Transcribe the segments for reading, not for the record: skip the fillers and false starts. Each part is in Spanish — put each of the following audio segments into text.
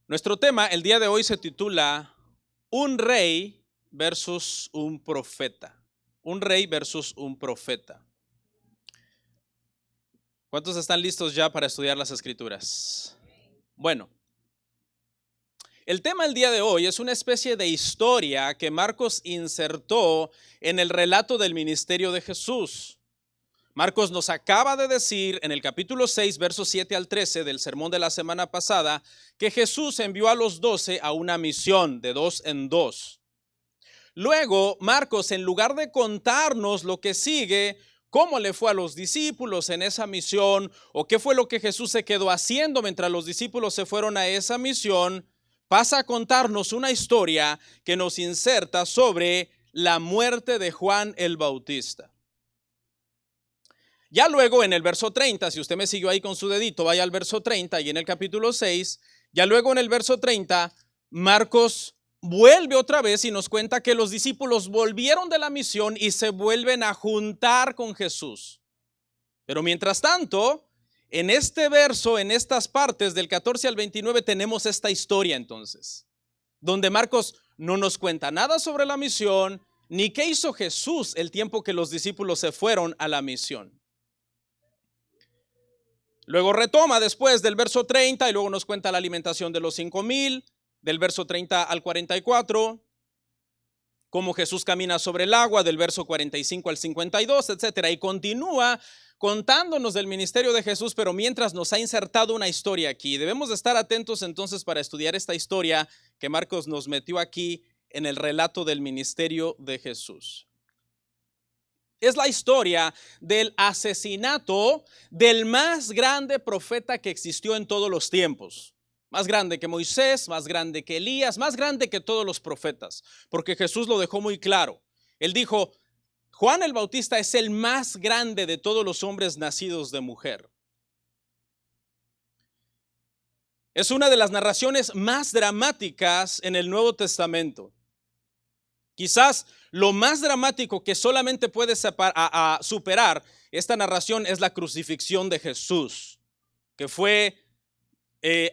Nuestro tema el día de hoy se titula Un rey versus un profeta. Un rey versus un profeta. ¿Cuántos están listos ya para estudiar las escrituras? Bueno, el tema el día de hoy es una especie de historia que Marcos insertó en el relato del ministerio de Jesús. Marcos nos acaba de decir en el capítulo 6, versos 7 al 13 del sermón de la semana pasada, que Jesús envió a los 12 a una misión de 2 en 2. Luego, Marcos, en lugar de contarnos lo que sigue, cómo le fue a los discípulos en esa misión, o qué fue lo que Jesús se quedó haciendo mientras los discípulos se fueron a esa misión, pasa a contarnos una historia que nos inserta sobre la muerte de Juan el Bautista. Ya luego en el verso 30, si usted me siguió ahí con su dedito, vaya al verso 30 y en el capítulo 6, ya luego en el verso 30, Marcos vuelve otra vez y nos cuenta que los discípulos volvieron de la misión y se vuelven a juntar con Jesús. Pero mientras tanto, en este verso, en estas partes del 14 al 29, tenemos esta historia entonces, donde Marcos no nos cuenta nada sobre la misión, ni qué hizo Jesús el tiempo que los discípulos se fueron a la misión. Luego retoma después del verso 30 y luego nos cuenta la alimentación de los 5,000, del verso 30 al 44, cómo Jesús camina sobre el agua, del verso 45 al 52, etcétera. Y continúa contándonos del ministerio de Jesús, pero mientras nos ha insertado una historia aquí. Debemos de estar atentos entonces para estudiar esta historia que Marcos nos metió aquí en el relato del ministerio de Jesús. Es la historia del asesinato del más grande profeta que existió en todos los tiempos. Más grande que Moisés, más grande que Elías, más grande que todos los profetas. Porque Jesús lo dejó muy claro. Él dijo, Juan el Bautista es el más grande de todos los hombres nacidos de mujer. Es una de las narraciones más dramáticas en el Nuevo Testamento. Quizás lo más dramático que solamente puede superar esta narración es la crucifixión de Jesús, que fue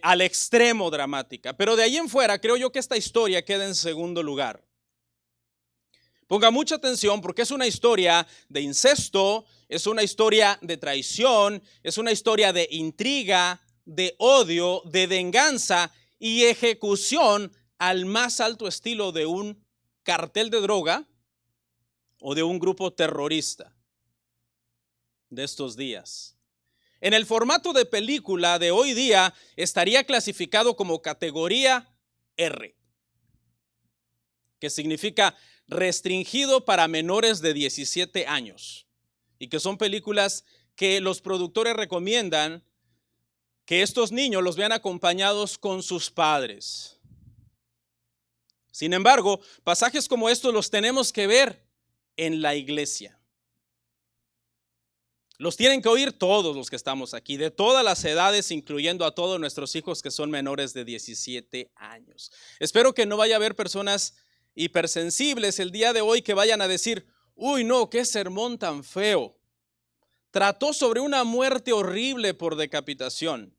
al extremo dramática. Pero de ahí en fuera creo yo que esta historia queda en segundo lugar. Ponga mucha atención porque es una historia de incesto, es una historia de traición, es una historia de intriga, de odio, de venganza y ejecución al más alto estilo de un cartel de droga o de un grupo terrorista de estos días. En el formato de película de hoy día estaría clasificado como categoría R, que significa restringido para menores de 17 años, y que son películas que los productores recomiendan que estos niños los vean acompañados con sus padres. Sin embargo, pasajes como estos los tenemos que ver en la iglesia. Los tienen que oír todos los que estamos aquí, de todas las edades, incluyendo a todos nuestros hijos que son menores de 17 años. Espero que no vaya a haber personas hipersensibles el día de hoy que vayan a decir, uy no, qué sermón tan feo. Trató sobre una muerte horrible por decapitación.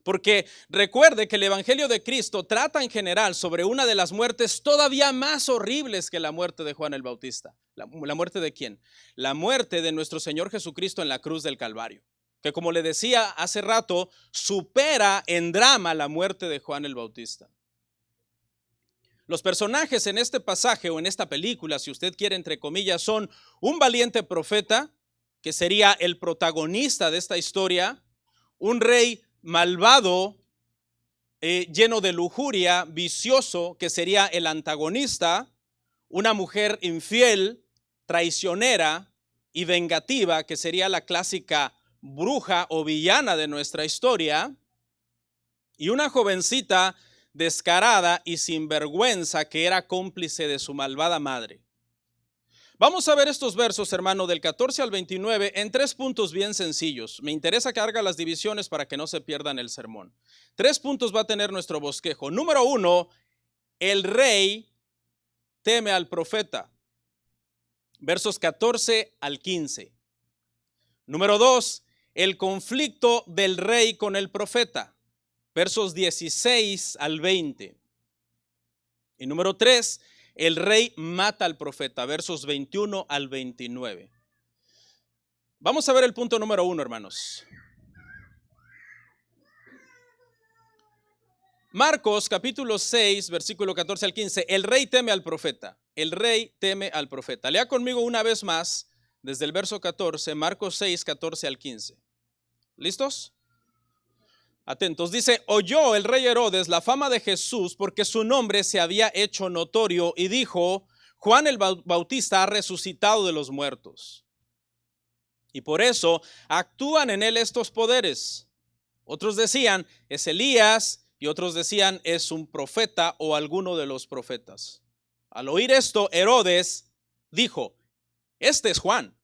Porque recuerde que el Evangelio de Cristo trata en general sobre una de las muertes todavía más horribles que la muerte de Juan el Bautista. ¿La muerte de quién? La muerte de nuestro Señor Jesucristo en la cruz del Calvario. Que como le decía hace rato, supera en drama la muerte de Juan el Bautista. Los personajes en este pasaje o en esta película, si usted quiere entre comillas, son un valiente profeta, que sería el protagonista de esta historia, un rey malvado, lleno de lujuria, vicioso, que sería el antagonista, una mujer infiel, traicionera y vengativa, que sería la clásica bruja o villana de nuestra historia, y una jovencita descarada y sinvergüenza que era cómplice de su malvada madre. Vamos a ver estos versos, hermano, del 14 al 29 en 3 puntos bien sencillos. Me interesa que haga las divisiones para que no se pierdan el sermón. 3 puntos va a tener nuestro bosquejo. Número 1, el rey teme al profeta. Versos 14 al 15. Número 2, el conflicto del rey con el profeta. versos 16 al 20. Y número 3, el rey mata al profeta, versos 21 al 29. Vamos a ver el punto número 1, hermanos. Marcos capítulo 6, versículo 14 al 15. El rey teme al profeta. El rey teme al profeta. Lea conmigo una vez más desde el verso 14, Marcos 6, 14 al 15. ¿Listos? Atentos. Dice: oyó el rey Herodes la fama de Jesús porque su nombre se había hecho notorio y dijo: Juan el Bautista ha resucitado de los muertos. Y por eso actúan en él estos poderes. Otros decían: es Elías. Y otros decían: es un profeta o alguno de los profetas. Al oír esto, Herodes dijo: este es Juan,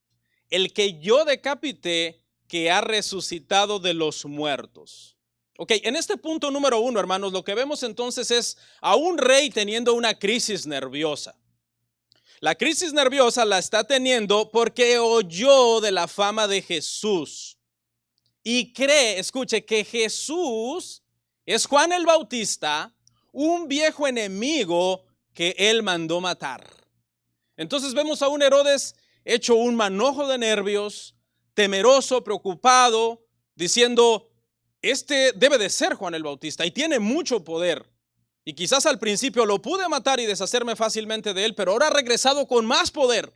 el que yo decapité, que ha resucitado de los muertos. Ok, en este punto número 1, hermanos, lo que vemos entonces es a un rey teniendo una crisis nerviosa. La crisis nerviosa la está teniendo porque oyó de la fama de Jesús y cree, escuche, que Jesús es Juan el Bautista, un viejo enemigo que él mandó matar. Entonces vemos a un Herodes hecho un manojo de nervios, temeroso, preocupado, diciendo: este debe de ser Juan el Bautista y tiene mucho poder. Y quizás al principio lo pude matar y deshacerme fácilmente de él, pero ahora ha regresado con más poder.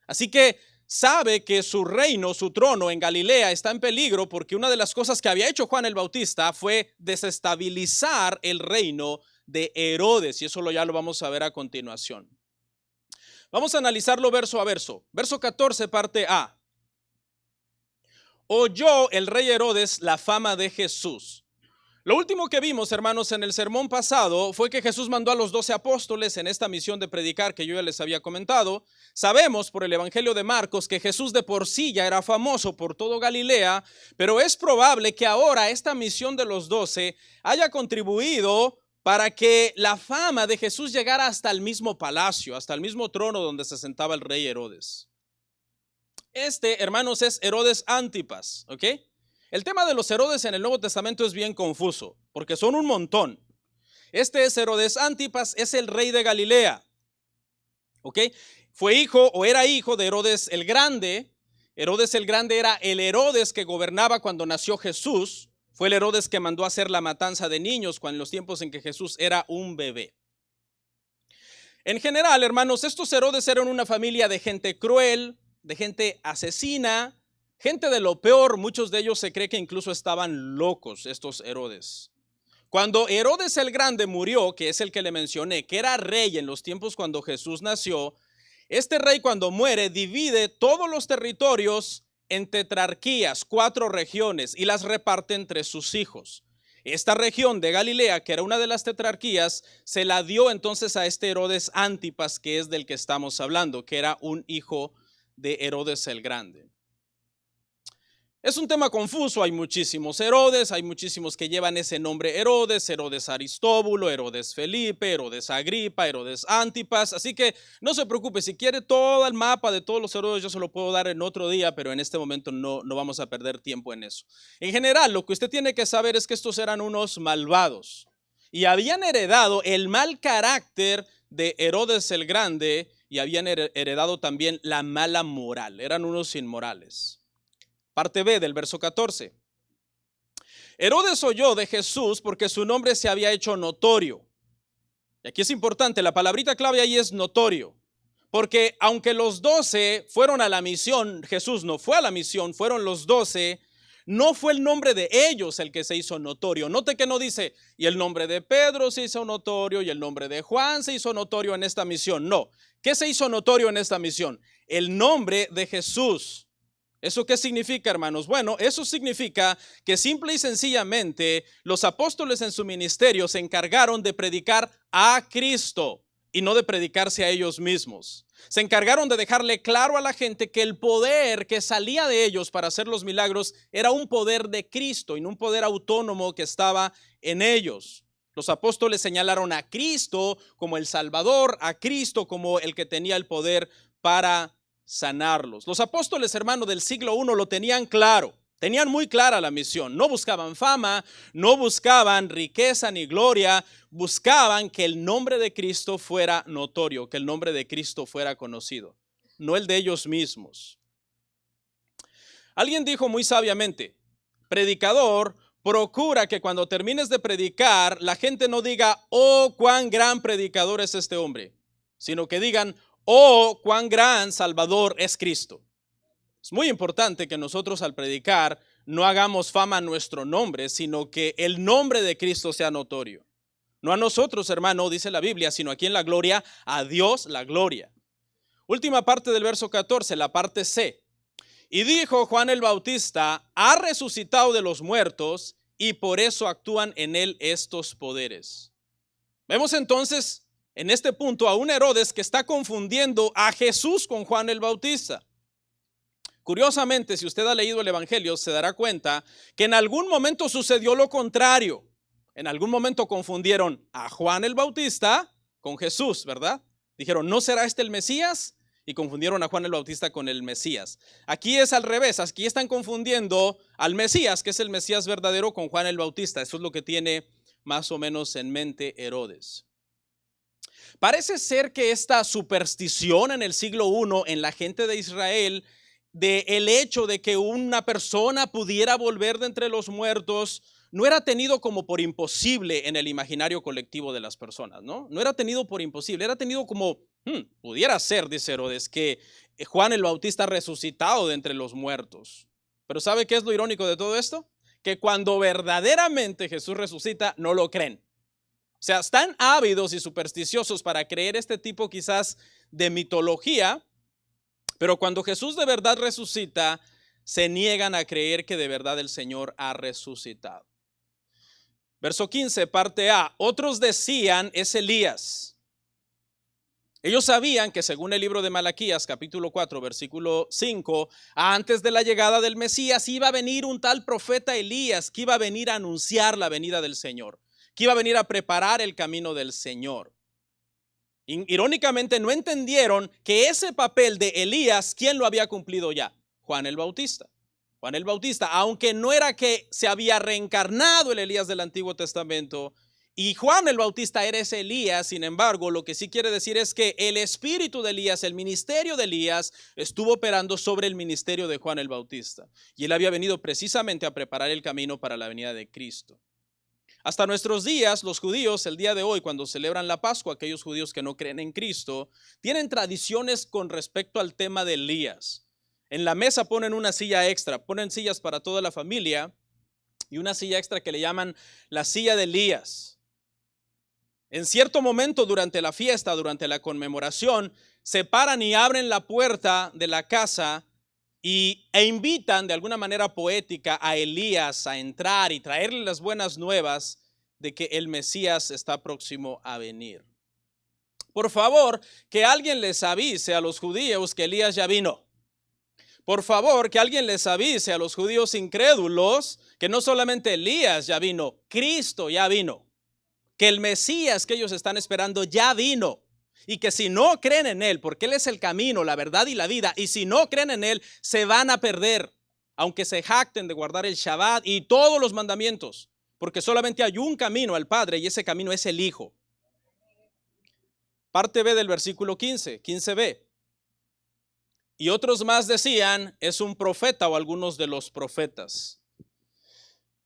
Así que sabe que su reino, su trono en Galilea está en peligro, porque una de las cosas que había hecho Juan el Bautista fue desestabilizar el reino de Herodes, y eso ya lo vamos a ver a continuación. Vamos a analizarlo verso a verso. Verso 14, parte A. Oyó el rey Herodes la fama de Jesús. Lo último que vimos, hermanos, en el sermón pasado fue que Jesús mandó a los 12 apóstoles en esta misión de predicar que yo ya les había comentado. Sabemos por el Evangelio de Marcos que Jesús de por sí ya era famoso por todo Galilea, pero es probable que ahora esta misión de los 12 haya contribuido para que la fama de Jesús llegara hasta el mismo palacio, hasta el mismo trono donde se sentaba el rey Herodes. Este, hermanos, es Herodes Antipas, ¿ok? El tema de los Herodes en el Nuevo Testamento es bien confuso, porque son un montón. Este es Herodes Antipas, es el rey de Galilea, ¿ok? Fue hijo o era hijo de Herodes el Grande. Herodes el Grande era el Herodes que gobernaba cuando nació Jesús. Fue el Herodes que mandó a hacer la matanza de niños en los tiempos en que Jesús era un bebé. En general, hermanos, estos Herodes eran una familia de gente cruel, de gente asesina, gente de lo peor. Muchos de ellos se cree que incluso estaban locos, estos Herodes. Cuando Herodes el Grande murió, que es el que le mencioné, que era rey en los tiempos cuando Jesús nació, este rey cuando muere divide todos los territorios en tetrarquías, 4 regiones, y las reparte entre sus hijos. Esta región de Galilea, que era una de las tetrarquías, se la dio entonces a este Herodes Antipas, que es del que estamos hablando, que era un hijo de Herodes el Grande. Es un tema confuso, hay muchísimos Herodes, hay muchísimos que llevan ese nombre Herodes, Herodes Aristóbulo, Herodes Felipe, Herodes Agripa, Herodes Antipas, así que no se preocupe, si quiere todo el mapa de todos los Herodes yo se lo puedo dar en otro día, pero en este momento no vamos a perder tiempo en eso. En general, lo que usted tiene que saber es que estos eran unos malvados y habían heredado el mal carácter de Herodes el Grande y habían heredado también la mala moral, eran unos inmorales. Parte B del verso 14. Herodes oyó de Jesús porque su nombre se había hecho notorio. Y aquí es importante, la palabrita clave ahí es notorio. Porque aunque los 12 fueron a la misión, Jesús no fue a la misión, fueron los 12, no fue el nombre de ellos el que se hizo notorio. Note que no dice, y el nombre de Pedro se hizo notorio, y el nombre de Juan se hizo notorio en esta misión. No, ¿qué se hizo notorio en esta misión? El nombre de Jesús. ¿Eso qué significa, hermanos? Bueno, eso significa que simple y sencillamente los apóstoles en su ministerio se encargaron de predicar a Cristo y no de predicarse a ellos mismos. Se encargaron de dejarle claro a la gente que el poder que salía de ellos para hacer los milagros era un poder de Cristo y no un poder autónomo que estaba en ellos. Los apóstoles señalaron a Cristo como el Salvador, a Cristo como el que tenía el poder para sanarlos. Los apóstoles, hermanos, del siglo I lo tenían claro. Tenían muy clara la misión. No buscaban fama, no buscaban riqueza ni gloria. Buscaban que el nombre de Cristo fuera notorio, que el nombre de Cristo fuera conocido, no el de ellos mismos. Alguien dijo muy sabiamente: predicador, procura que cuando termines de predicar, la gente no diga, oh, cuán gran predicador es este hombre, sino que digan, oh, cuán gran Salvador es Cristo. Es muy importante que nosotros al predicar no hagamos fama a nuestro nombre, sino que el nombre de Cristo sea notorio. No a nosotros, hermano, dice la Biblia, sino aquí en la gloria, a Dios la gloria. Última parte del verso 14, la parte C. Y dijo: Juan el Bautista ha resucitado de los muertos y por eso actúan en él estos poderes. Vemos entonces en este punto a un Herodes que está confundiendo a Jesús con Juan el Bautista. Curiosamente, si usted ha leído el Evangelio, se dará cuenta que en algún momento sucedió lo contrario. En algún momento confundieron a Juan el Bautista con Jesús, ¿verdad? Dijeron, ¿no será este el Mesías? Y confundieron a Juan el Bautista con el Mesías. Aquí es al revés, aquí están confundiendo al Mesías, que es el Mesías verdadero, con Juan el Bautista. Eso es lo que tiene más o menos en mente Herodes. Parece ser que esta superstición en el siglo I en la gente de Israel, de el hecho de que una persona pudiera volver de entre los muertos, no era tenido como por imposible en el imaginario colectivo de las personas, ¿no? No era tenido por imposible, era tenido como, pudiera ser, dice Herodes, que Juan el Bautista resucitado de entre los muertos. Pero ¿sabe qué es lo irónico de todo esto? Que cuando verdaderamente Jesús resucita, no lo creen. O sea, están ávidos y supersticiosos para creer este tipo quizás de mitología, pero cuando Jesús de verdad resucita, se niegan a creer que de verdad el Señor ha resucitado. Verso 15, parte A. Otros decían, es Elías. Ellos sabían que según el libro de Malaquías, capítulo 4, versículo 5, antes de la llegada del Mesías iba a venir un tal profeta Elías que iba a venir a anunciar la venida del Señor, que iba a venir a preparar el camino del Señor. Irónicamente no entendieron que ese papel de Elías, ¿quién lo había cumplido ya? Juan el Bautista. Juan el Bautista, aunque no era que se había reencarnado el Elías del Antiguo Testamento, y Juan el Bautista era ese Elías, sin embargo, lo que sí quiere decir es que el espíritu de Elías, el ministerio de Elías, estuvo operando sobre el ministerio de Juan el Bautista. Y él había venido precisamente a preparar el camino para la venida de Cristo. Hasta nuestros días, los judíos, el día de hoy, cuando celebran la Pascua, aquellos judíos que no creen en Cristo, tienen tradiciones con respecto al tema de Elías. En la mesa ponen una silla extra, ponen sillas para toda la familia y una silla extra que le llaman la silla de Elías. En cierto momento durante la fiesta, durante la conmemoración, se paran y abren la puerta de la casa e invitan de alguna manera poética a Elías a entrar y traerle las buenas nuevas de que el Mesías está próximo a venir. Por favor, que alguien les avise a los judíos que Elías ya vino. Por favor, que alguien les avise a los judíos incrédulos que no solamente Elías ya vino, Cristo ya vino. Que el Mesías que ellos están esperando ya vino. Y que si no creen en él, porque él es el camino, la verdad y la vida, y si no creen en él, se van a perder, aunque se jacten de guardar el Shabbat y todos los mandamientos, porque solamente hay un camino al Padre y ese camino es el Hijo. Parte B del versículo 15b. Y otros más decían, es un profeta o algunos de los profetas.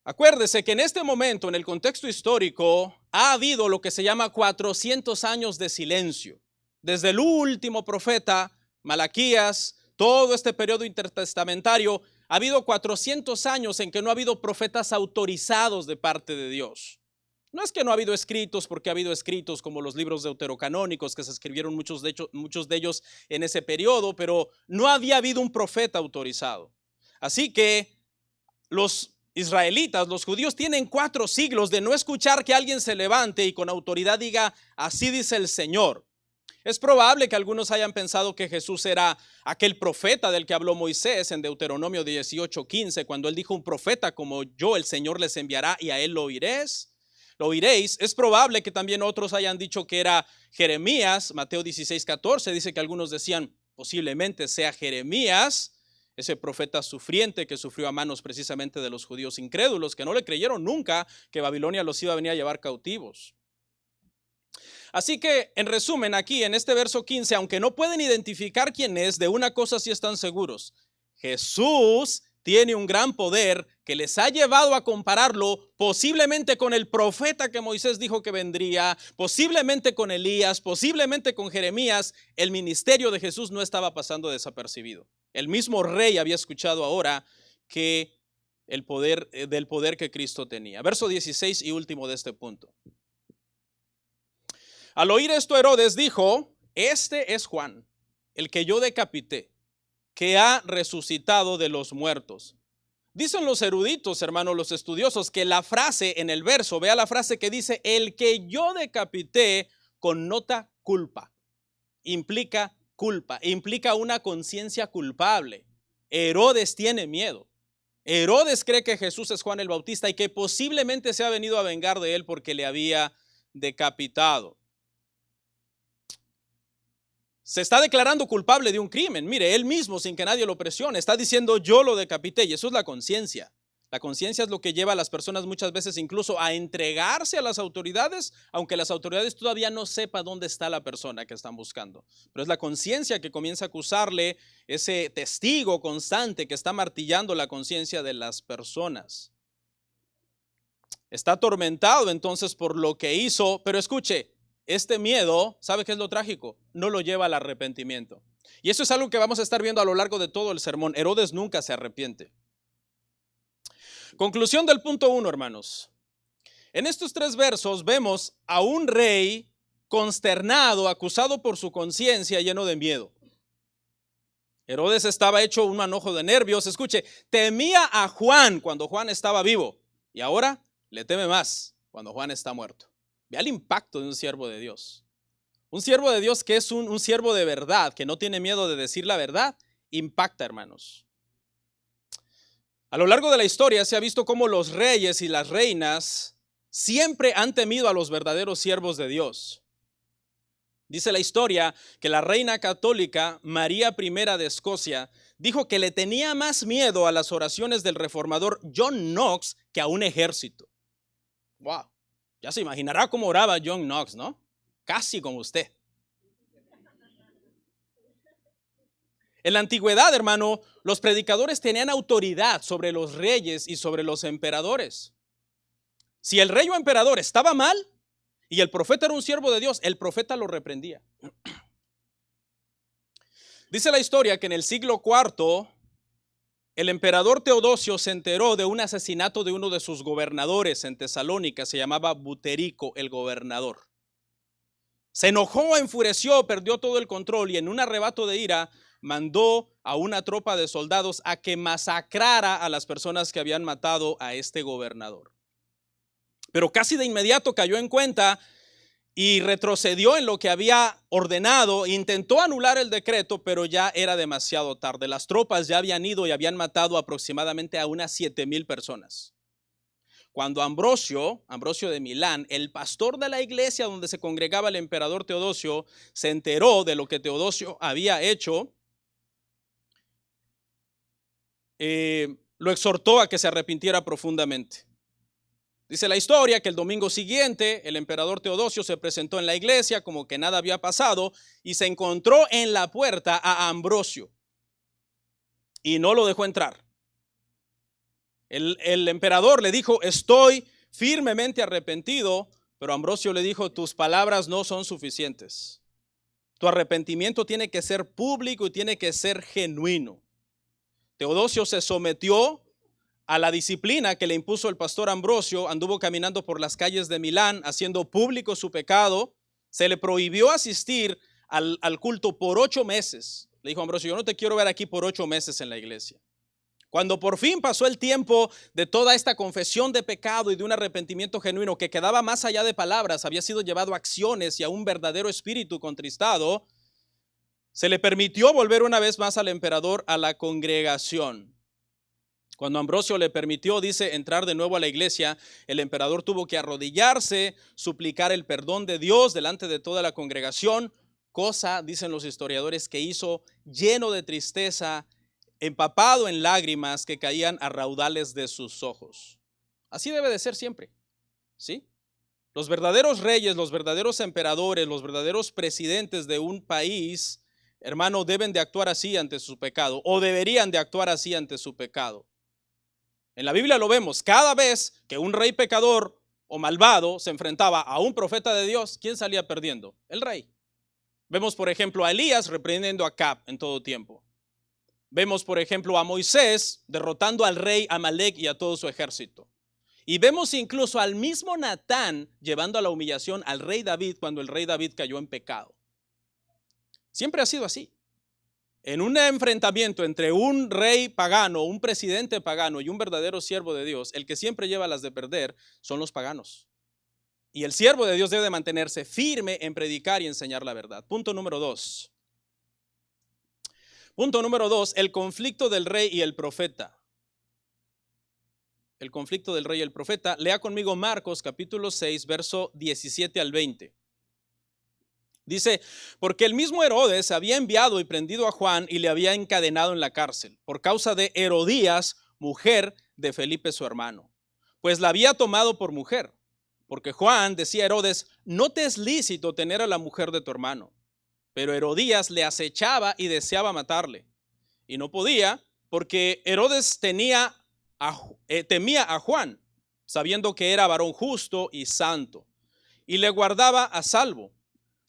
Acuérdese que en este momento, en el contexto histórico, ha habido lo que se llama 400 años de silencio. Desde el último profeta, Malaquías, todo este periodo intertestamentario, ha habido 400 años en que no ha habido profetas autorizados de parte de Dios. No es que no ha habido escritos, porque ha habido escritos como los libros deuterocanónicos que se escribieron muchos de ellos en ese periodo, pero no había habido un profeta autorizado. Así que los israelitas, los judíos, tienen 4 siglos de no escuchar que alguien se levante y con autoridad diga, así dice el Señor. Es probable que algunos hayan pensado que Jesús era aquel profeta del que habló Moisés en Deuteronomio 18:15, cuando él dijo, un profeta como yo, el Señor les enviará y a él lo oiréis. Lo oiréis. Es probable que también otros hayan dicho que era Jeremías. Mateo 16:14 dice que algunos decían posiblemente sea Jeremías. ese profeta sufriente que sufrió a manos precisamente de los judíos incrédulos, que no le creyeron nunca que Babilonia los iba a venir a llevar cautivos. Así que, en resumen, aquí en este verso 15, aunque no pueden identificar quién es, de una cosa sí están seguros: Jesús tiene un gran poder que les ha llevado a compararlo posiblemente con el profeta que Moisés dijo que vendría, posiblemente con Elías, posiblemente con Jeremías. El ministerio de Jesús no estaba pasando desapercibido. El mismo rey había escuchado ahora que el poder, del poder que Cristo tenía. Verso 16 y último de este punto. Al oír esto, Herodes dijo: este es Juan, el que yo decapité, que ha resucitado de los muertos. Dicen los eruditos, hermanos, los estudiosos, que la frase en el verso, vea la frase que dice el que yo decapité, connota culpa, implica culpa, implica una conciencia culpable. Herodes tiene miedo. Herodes cree que Jesús es Juan el Bautista y que posiblemente se ha venido a vengar de él porque le había decapitado. Se está declarando culpable de un crimen. Mire, él mismo, sin que nadie lo presione, está diciendo: yo lo decapité. Y eso es la conciencia. La conciencia es lo que lleva a las personas muchas veces incluso a entregarse a las autoridades, aunque las autoridades todavía no sepan dónde está la persona que están buscando. Pero es la conciencia que comienza a acusarle, ese testigo constante que está martillando la conciencia de las personas. Está atormentado entonces por lo que hizo, pero escuche, este miedo, ¿sabe qué es lo trágico? No lo lleva al arrepentimiento. Y eso es algo que vamos a estar viendo a lo largo de todo el sermón. Herodes nunca se arrepiente. Conclusión del punto 1, hermanos. En estos 3 versos vemos a un rey consternado, acusado por su conciencia, lleno de miedo. Herodes estaba hecho un manojo de nervios. Escuche, temía a Juan cuando Juan estaba vivo y ahora le teme más cuando Juan está muerto. Vea el impacto de un siervo de Dios. Un siervo de Dios que es un siervo de verdad, que no tiene miedo de decir la verdad, impacta, hermanos. A lo largo de la historia se ha visto cómo los reyes y las reinas siempre han temido a los verdaderos siervos de Dios. Dice la historia que la reina católica María I de Escocia dijo que le tenía más miedo a las oraciones del reformador John Knox que a un ejército. Wow. Ya se imaginará cómo oraba John Knox, ¿no? Casi como usted. En la antigüedad, hermano, los predicadores tenían autoridad sobre los reyes y sobre los emperadores. Si el rey o emperador estaba mal y el profeta era un siervo de Dios, el profeta lo reprendía. Dice la historia que en el siglo IV, el emperador Teodosio se enteró de un asesinato de uno de sus gobernadores en Tesalónica. Se llamaba Buterico, el gobernador. Se enojó, enfureció, perdió todo el control y en un arrebato de ira mandó a una tropa de soldados a que masacrara a las personas que habían matado a este gobernador. Pero casi de inmediato cayó en cuenta y retrocedió en lo que había ordenado. Intentó anular el decreto, pero ya era demasiado tarde. Las tropas ya habían ido y habían matado aproximadamente a unas 7,000 personas. Cuando Ambrosio de Milán, el pastor de la iglesia donde se congregaba el emperador Teodosio, se enteró de lo que Teodosio había hecho, lo exhortó a que se arrepintiera profundamente. Dice la historia que el domingo siguiente el emperador Teodosio se presentó en la iglesia como que nada había pasado y se encontró en la puerta a Ambrosio y no lo dejó entrar. El emperador le dijo: estoy firmemente arrepentido, pero Ambrosio le dijo: tus palabras no son suficientes. Tu arrepentimiento tiene que ser público y tiene que ser genuino. Teodosio se sometió a la disciplina que le impuso el pastor Ambrosio, anduvo caminando por las calles de Milán haciendo público su pecado. Se le prohibió asistir al culto por 8 meses. Le dijo Ambrosio: yo no te quiero ver aquí por 8 meses en la iglesia. Cuando por fin pasó el tiempo de toda esta confesión de pecado y de un arrepentimiento genuino que quedaba más allá de palabras, había sido llevado a acciones y a un verdadero espíritu contristado, se le permitió volver una vez más al emperador a la congregación. Cuando Ambrosio le permitió, dice, entrar de nuevo a la iglesia, el emperador tuvo que arrodillarse, suplicar el perdón de Dios delante de toda la congregación, cosa, dicen los historiadores, que hizo lleno de tristeza empapado en lágrimas que caían a raudales de sus ojos. Así debe de ser siempre, ¿sí? Los verdaderos reyes, los verdaderos emperadores, los verdaderos presidentes de un país, hermano, deben de actuar así ante su pecado, o deberían de actuar así ante su pecado. En la Biblia lo vemos, cada vez que un rey pecador o malvado se enfrentaba a un profeta de Dios, ¿quién salía perdiendo? El rey. Vemos, por ejemplo, a Elías reprendiendo a Acab en todo tiempo. Vemos, por ejemplo, a Moisés derrotando al rey Amalek y a todo su ejército. Y vemos incluso al mismo Natán llevando a la humillación al rey David cuando el rey David cayó en pecado. Siempre ha sido así. En un enfrentamiento entre un rey pagano, un presidente pagano y un verdadero siervo de Dios, el que siempre lleva las de perder son los paganos. Y el siervo de Dios debe mantenerse firme en predicar y enseñar la verdad. Punto número 2. Punto número 2, el conflicto del rey y el profeta. El conflicto del rey y el profeta. Lea conmigo Marcos capítulo 6, verso 17 al 20. Dice, porque el mismo Herodes había enviado y prendido a Juan y le había encadenado en la cárcel por causa de Herodías, mujer de Felipe su hermano, pues la había tomado por mujer. Porque Juan decía a Herodes, no te es lícito tener a la mujer de tu hermano. Pero Herodías le acechaba y deseaba matarle. Y no podía porque Herodes temía a Juan, sabiendo que era varón justo y santo, y le guardaba a salvo.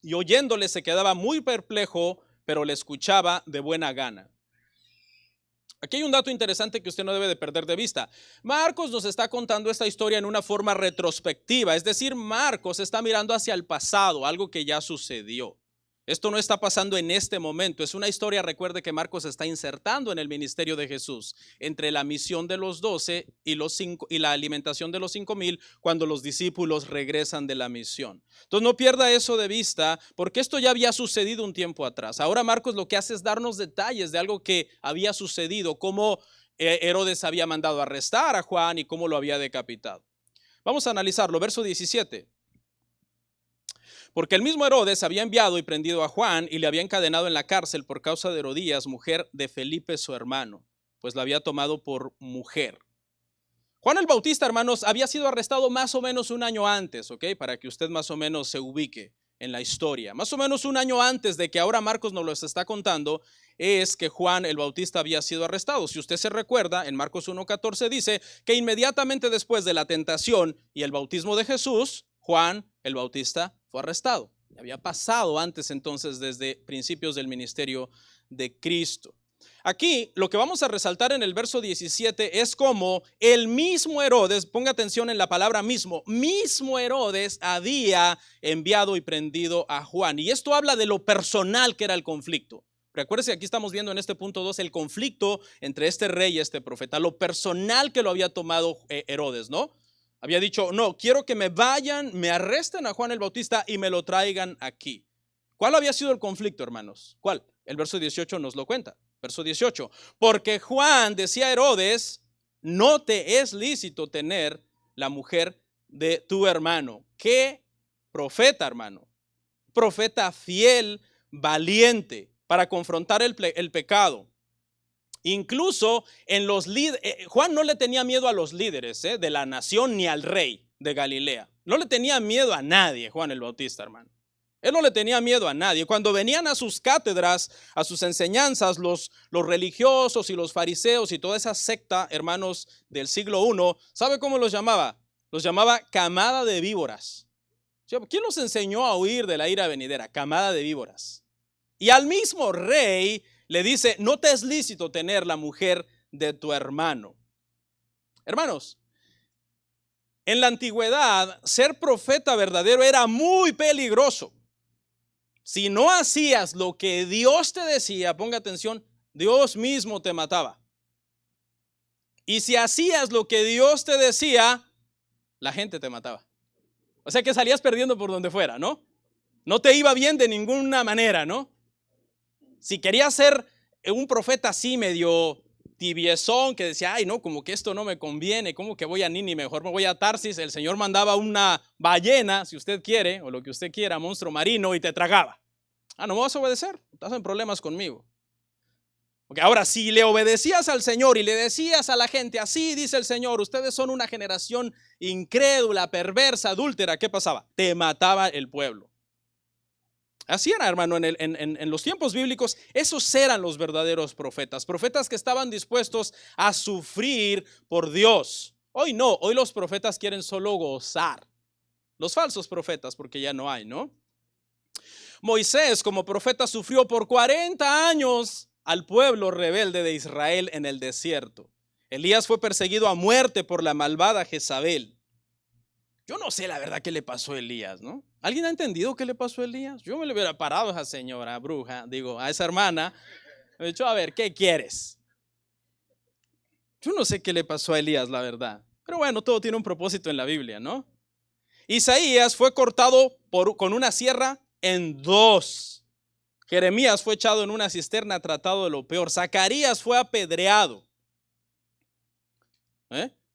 Y oyéndole se quedaba muy perplejo, pero le escuchaba de buena gana. Aquí hay un dato interesante que usted no debe de perder de vista. Marcos nos está contando esta historia en una forma retrospectiva, es decir, Marcos está mirando hacia el pasado, algo que ya sucedió. Esto no está pasando en este momento, es una historia, recuerde que Marcos está insertando en el ministerio de Jesús, entre la misión de los 12 y la alimentación de los 5,000 cuando los discípulos regresan de la misión. Entonces no pierda eso de vista, porque esto ya había sucedido un tiempo atrás. Ahora Marcos lo que hace es darnos detalles de algo que había sucedido, cómo Herodes había mandado arrestar a Juan y cómo lo había decapitado. Vamos a analizarlo, verso 17. Porque el mismo Herodes había enviado y prendido a Juan y le había encadenado en la cárcel por causa de Herodías, mujer de Felipe su hermano, pues la había tomado por mujer. Juan el Bautista, hermanos, había sido arrestado más o menos un año antes, ¿ok? Para que usted más o menos se ubique en la historia. Más o menos un año antes de que ahora Marcos nos lo está contando, es que Juan el Bautista había sido arrestado. Si usted se recuerda, en Marcos 1:14 dice que inmediatamente después de la tentación y el bautismo de Jesús, Juan el Bautista fue arrestado. Había pasado antes entonces desde principios del ministerio de Cristo. Aquí lo que vamos a resaltar en el verso 17 es como el mismo Herodes, ponga atención en la palabra mismo Herodes había enviado y prendido a Juan. Y esto habla de lo personal que era el conflicto. Recuérdese, aquí estamos viendo en este punto 2 el conflicto entre este rey y este profeta, lo personal que lo había tomado Herodes, ¿no? Había dicho, no, quiero que me vayan, me arresten a Juan el Bautista y me lo traigan aquí. ¿Cuál había sido el conflicto, hermanos? ¿Cuál? El verso 18 nos lo cuenta. Verso 18. Porque Juan decía a Herodes, no te es lícito tener la mujer de tu hermano. ¿Qué profeta, hermano? Profeta fiel, valiente, para confrontar el pecado. Incluso en los líderes, Juan no le tenía miedo a los líderes de la nación ni al rey de Galilea. No le tenía miedo a nadie, Juan el Bautista, hermano. Él no le tenía miedo a nadie. Cuando venían a sus cátedras, a sus enseñanzas, los religiosos y los fariseos y toda esa secta, hermanos, del siglo I, ¿sabe cómo los llamaba? Los llamaba camada de víboras. ¿Quién los enseñó a huir de la ira venidera? Camada de víboras. Y al mismo rey le dice, no te es lícito tener la mujer de tu hermano. Hermanos, en la antigüedad, ser profeta verdadero era muy peligroso. Si no hacías lo que Dios te decía, ponga atención, Dios mismo te mataba. Y si hacías lo que Dios te decía, la gente te mataba. O sea que salías perdiendo por donde fuera, ¿no? No te iba bien de ninguna manera, ¿no? Si querías ser un profeta así medio tibiezón, que decía, ay no, como que esto no me conviene, como que voy a Nínive, mejor me voy a Tarsis, el Señor mandaba una ballena, si usted quiere, o lo que usted quiera, monstruo marino, y te tragaba. Ah, no me vas a obedecer, estás en problemas conmigo. Porque ahora, si le obedecías al Señor y le decías a la gente, así dice el Señor, ustedes son una generación incrédula, perversa, adúltera, ¿qué pasaba? Te mataba el pueblo. Así era, hermano, en los tiempos bíblicos, esos eran los verdaderos profetas, profetas que estaban dispuestos a sufrir por Dios. Hoy no, hoy los profetas quieren solo gozar. Los falsos profetas, porque ya no hay, ¿no? Moisés como profeta sufrió por 40 años al pueblo rebelde de Israel en el desierto. Elías fue perseguido a muerte por la malvada Jezabel. Yo no sé la verdad qué le pasó a Elías, ¿no? ¿Alguien ha entendido qué le pasó a Elías? Yo me le hubiera parado a esa señora bruja, digo, a esa hermana. Me he dicho, a ver, ¿qué quieres? Yo no sé qué le pasó a Elías, la verdad. Pero bueno, todo tiene un propósito en la Biblia, ¿no? Isaías fue cortado con una sierra en dos. Jeremías fue echado en una cisterna, tratado de lo peor. Zacarías fue apedreado.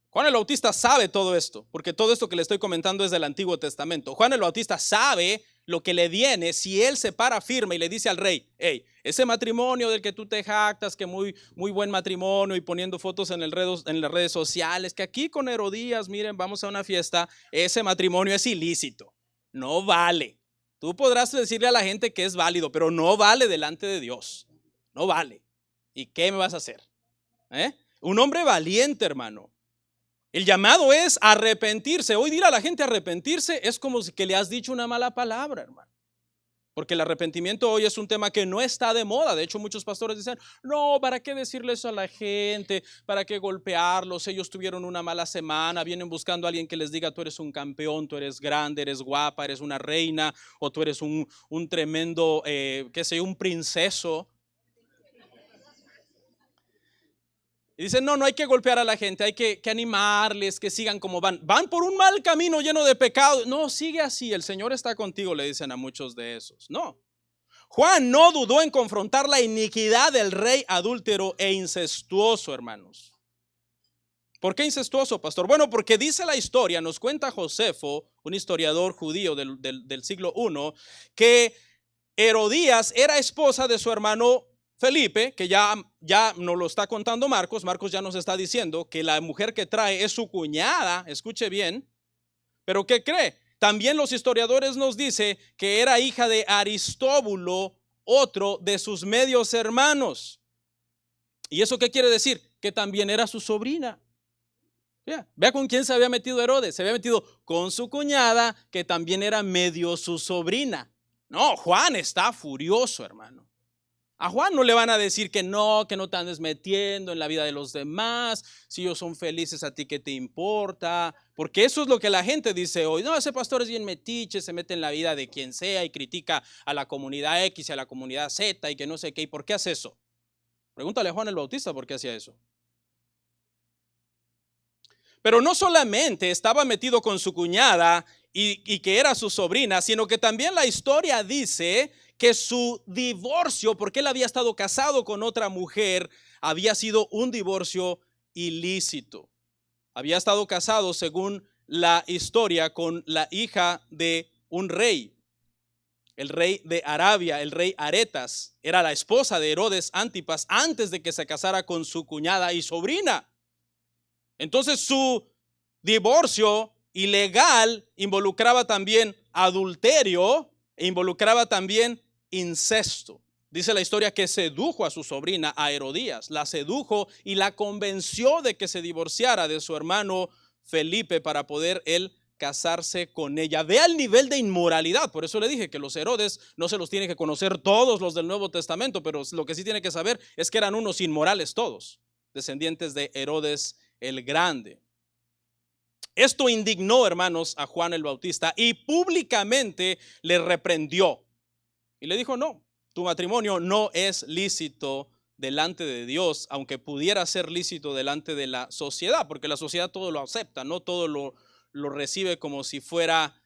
Juan el Bautista sabe todo esto, porque todo esto que le estoy comentando es del Antiguo Testamento. Juan el Bautista sabe lo que le viene si él se para firme y le dice al rey, hey, ese matrimonio del que tú te jactas, que muy buen matrimonio, y poniendo fotos en las redes sociales, que aquí con Herodías, miren, vamos a una fiesta, ese matrimonio es ilícito, no vale. Tú podrás decirle a la gente que es válido, pero no vale delante de Dios, no vale. ¿Y qué me vas a hacer? Un hombre valiente, hermano. El llamado es arrepentirse. Hoy dirá a la gente arrepentirse es como si que le has dicho una mala palabra, hermano. Porque el arrepentimiento hoy es un tema que no está de moda. De hecho, muchos pastores dicen, no, ¿para qué decirle eso a la gente? ¿Para qué golpearlos? Ellos tuvieron una mala semana, vienen buscando a alguien que les diga, tú eres un campeón, tú eres grande, eres guapa, eres una reina, o tú eres un tremendo, qué sé yo, un princeso. Y dicen, no hay que golpear a la gente, hay que animarles, que sigan como van. Van por un mal camino lleno de pecado. No, sigue así, el Señor está contigo, le dicen a muchos de esos. No. Juan no dudó en confrontar la iniquidad del rey adúltero e incestuoso, hermanos. ¿Por qué incestuoso, pastor? Bueno, porque dice la historia, nos cuenta Josefo, un historiador judío del siglo I, que Herodías era esposa de su hermano Felipe, que ya nos lo está contando Marcos. Marcos ya nos está diciendo que la mujer que trae es su cuñada, escuche bien. Pero ¿qué cree? También los historiadores nos dicen que era hija de Aristóbulo, otro de sus medios hermanos. ¿Y eso qué quiere decir? Que también era su sobrina. Vea con quién se había metido Herodes. Se había metido con su cuñada, que también era medio su sobrina. No, Juan está furioso, hermano. A Juan no le van a decir que no te andes metiendo en la vida de los demás. Si ellos son felices, a ti qué te importa. Porque eso es lo que la gente dice hoy. No, ese pastor es bien metiche, se mete en la vida de quien sea y critica a la comunidad X y a la comunidad Z y que no sé qué. ¿Y por qué hace eso? Pregúntale a Juan el Bautista por qué hacía eso. Pero no solamente estaba metido con su cuñada y que era su sobrina, sino que también la historia dice que su divorcio, porque él había estado casado con otra mujer, había sido un divorcio ilícito. Había estado casado, según la historia, con la hija de un rey, el rey de Arabia, el rey Aretas. Era la esposa de Herodes Antipas antes de que se casara con su cuñada y sobrina. Entonces su divorcio ilegal involucraba también adulterio e involucraba también incesto. Dice la historia que sedujo a su sobrina, a Herodías, la sedujo y la convenció de que se divorciara de su hermano Felipe para poder él casarse con ella. Vea el nivel de inmoralidad. Por eso le dije que los Herodes no se los tiene que conocer todos los del Nuevo Testamento, pero lo que sí tiene que saber es que eran unos inmorales todos, descendientes de Herodes el Grande. Esto indignó, hermanos, a Juan el Bautista y públicamente le reprendió. Y le dijo, no, tu matrimonio no es lícito delante de Dios, aunque pudiera ser lícito delante de la sociedad, porque la sociedad todo lo acepta, no todo lo recibe como si fuera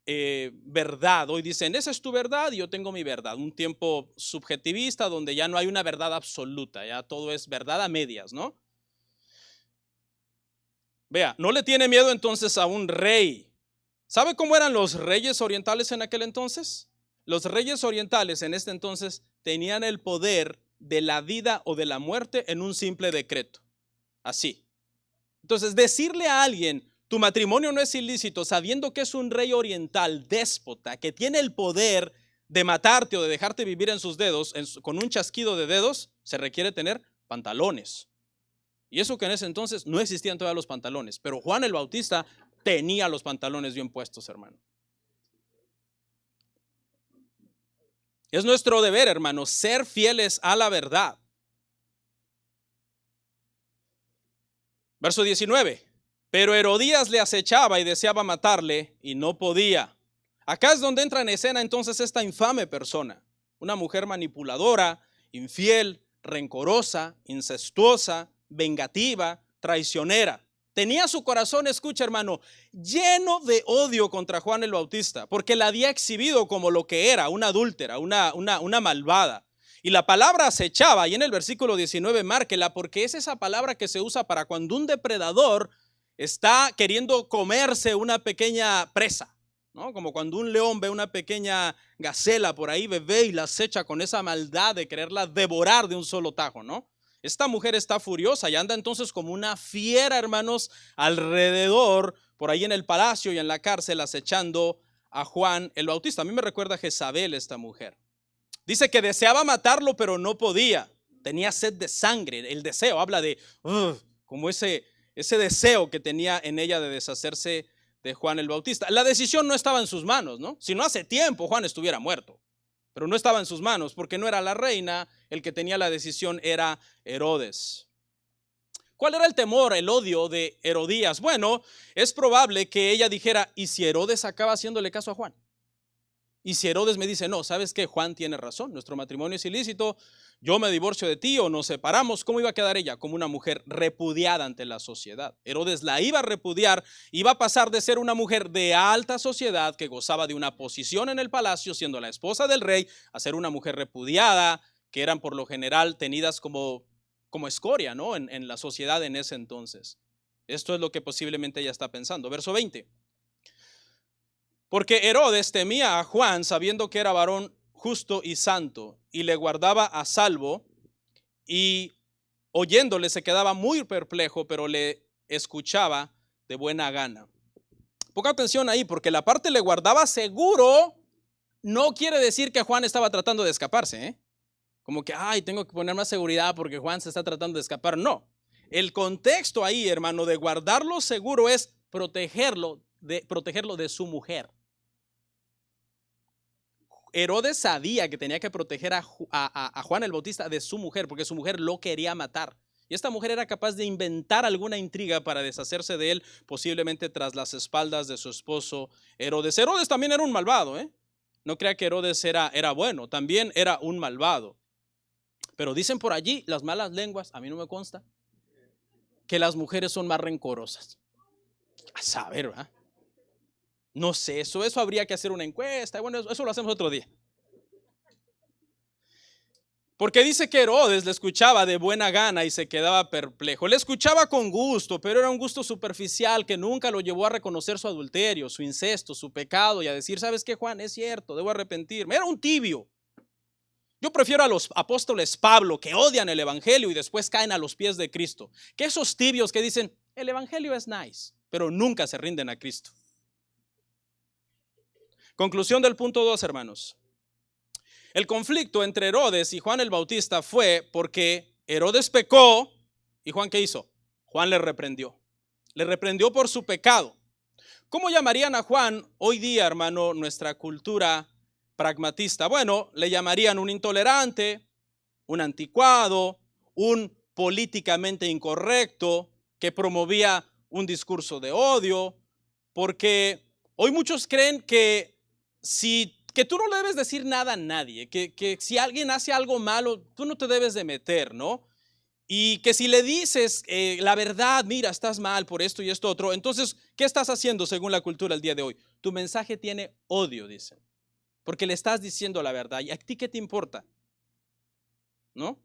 verdad. Hoy dicen, esa es tu verdad y yo tengo mi verdad. Un tiempo subjetivista donde ya no hay una verdad absoluta, ya todo es verdad a medias, ¿no? Vea, no le tiene miedo entonces a un rey. ¿Sabe cómo eran los reyes orientales en aquel entonces? Los reyes orientales en este entonces tenían el poder de la vida o de la muerte en un simple decreto. Así. Entonces, decirle a alguien, tu matrimonio no es ilícito, sabiendo que es un rey oriental déspota, que tiene el poder de matarte o de dejarte vivir en sus dedos, con un chasquido de dedos, se requiere tener pantalones. Y eso que en ese entonces no existían todavía los pantalones, pero Juan el Bautista tenía los pantalones bien puestos, hermano. Es nuestro deber, hermanos, ser fieles a la verdad. Verso 19. Pero Herodías le acechaba y deseaba matarle y no podía. Acá es donde entra en escena entonces esta infame persona, una mujer manipuladora, infiel, rencorosa, incestuosa, vengativa, traicionera. Tenía su corazón, escucha hermano, lleno de odio contra Juan el Bautista, porque la había exhibido como lo que era, una adúltera, una malvada. Y la palabra acechaba, y en el versículo 19 márquela, porque es esa palabra que se usa para cuando un depredador está queriendo comerse una pequeña presa, ¿no? Como cuando un león ve una pequeña gacela por ahí, bebé, y la acecha con esa maldad de quererla devorar de un solo tajo, ¿no? Esta mujer está furiosa y anda entonces como una fiera, hermanos, alrededor, por ahí en el palacio y en la cárcel, acechando a Juan el Bautista. A mí me recuerda a Jezabel esta mujer. Dice que deseaba matarlo, pero no podía. Tenía sed de sangre. El deseo habla de como ese deseo que tenía en ella de deshacerse de Juan el Bautista. La decisión no estaba en sus manos, ¿no? Si no, hace tiempo Juan estuviera muerto. Pero no estaba en sus manos porque no era la reina, el que tenía la decisión era Herodes. ¿Cuál era el temor, el odio de Herodías? Bueno, es probable que ella dijera, ¿y si Herodes acaba haciéndole caso a Juan? Y si Herodes me dice, no, ¿sabes qué? Juan tiene razón, nuestro matrimonio es ilícito, yo me divorcio de ti o nos separamos, ¿cómo iba a quedar ella? Como una mujer repudiada ante la sociedad. Herodes la iba a repudiar, iba a pasar de ser una mujer de alta sociedad que gozaba de una posición en el palacio, siendo la esposa del rey, a ser una mujer repudiada, que eran por lo general tenidas como escoria, ¿no? En la sociedad en ese entonces. Esto es lo que posiblemente ella está pensando. Verso 20. Porque Herodes temía a Juan sabiendo que era varón justo y santo y le guardaba a salvo, y oyéndole se quedaba muy perplejo, pero le escuchaba de buena gana. Ponga atención ahí, porque la parte le guardaba seguro no quiere decir que Juan estaba tratando de escaparse, ¿eh? Como que, tengo que poner más seguridad porque Juan se está tratando de escapar. No, el contexto ahí, hermano, de guardarlo seguro es protegerlo de su mujer. Herodes sabía que tenía que proteger a Juan el Bautista de su mujer, porque su mujer lo quería matar. Y esta mujer era capaz de inventar alguna intriga para deshacerse de él, posiblemente tras las espaldas de su esposo Herodes. Herodes también era un malvado, ¿eh? No crea que Herodes era bueno, también era un malvado. Pero dicen por allí las malas lenguas, a mí no me consta, que las mujeres son más rencorosas. A saber, ¿verdad? No sé, eso habría que hacer una encuesta. Bueno, eso lo hacemos otro día. Porque dice que Herodes le escuchaba de buena gana y se quedaba perplejo. Le escuchaba con gusto, pero era un gusto superficial que nunca lo llevó a reconocer su adulterio, su incesto, su pecado y a decir, ¿sabes qué, Juan? Es cierto, debo arrepentirme. Era un tibio. Yo prefiero a los apóstoles Pablo, que odian el evangelio y después caen a los pies de Cristo, que esos tibios que dicen, el evangelio es nice, pero nunca se rinden a Cristo. Conclusión del punto 2, hermanos. El conflicto entre Herodes y Juan el Bautista fue porque Herodes pecó y Juan, ¿qué hizo? Juan le reprendió por su pecado. ¿Cómo llamarían a Juan hoy día, hermano, nuestra cultura pragmatista? Bueno, le llamarían un intolerante, un anticuado, un políticamente incorrecto que promovía un discurso de odio, porque hoy muchos creen que tú no le debes decir nada a nadie, que si alguien hace algo malo, tú no te debes de meter, ¿no? Y que si le dices la verdad, mira, estás mal por esto y esto otro, entonces, ¿qué estás haciendo según la cultura el día de hoy? Tu mensaje tiene odio, dicen, porque le estás diciendo la verdad. ¿Y a ti qué te importa? ¿No?